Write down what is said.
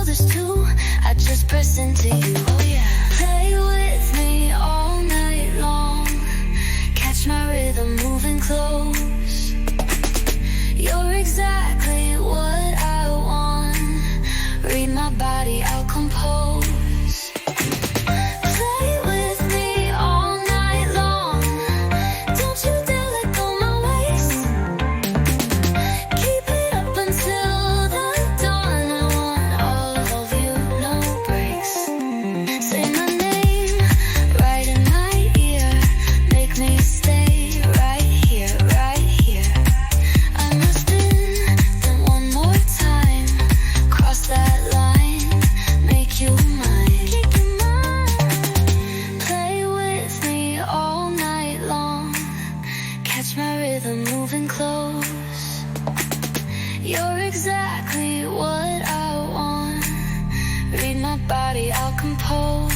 there's two, I just press into you. Oh yeah. Play with me all night long. Catch my rhythm moving close. You're exactly what I want. Read my body, I'll compose. Play with me all night long. Don't you dare let go my waist. Keep it up until the dawn. I want all of you, no breaks. Say my name right in my ear. Make me stay right here, right here. I must in, then one more time. Cross that line, make you mine. Play with me all night long. Catch my rhythm moving close. You're exactly what I want. Read my body, I'll compose.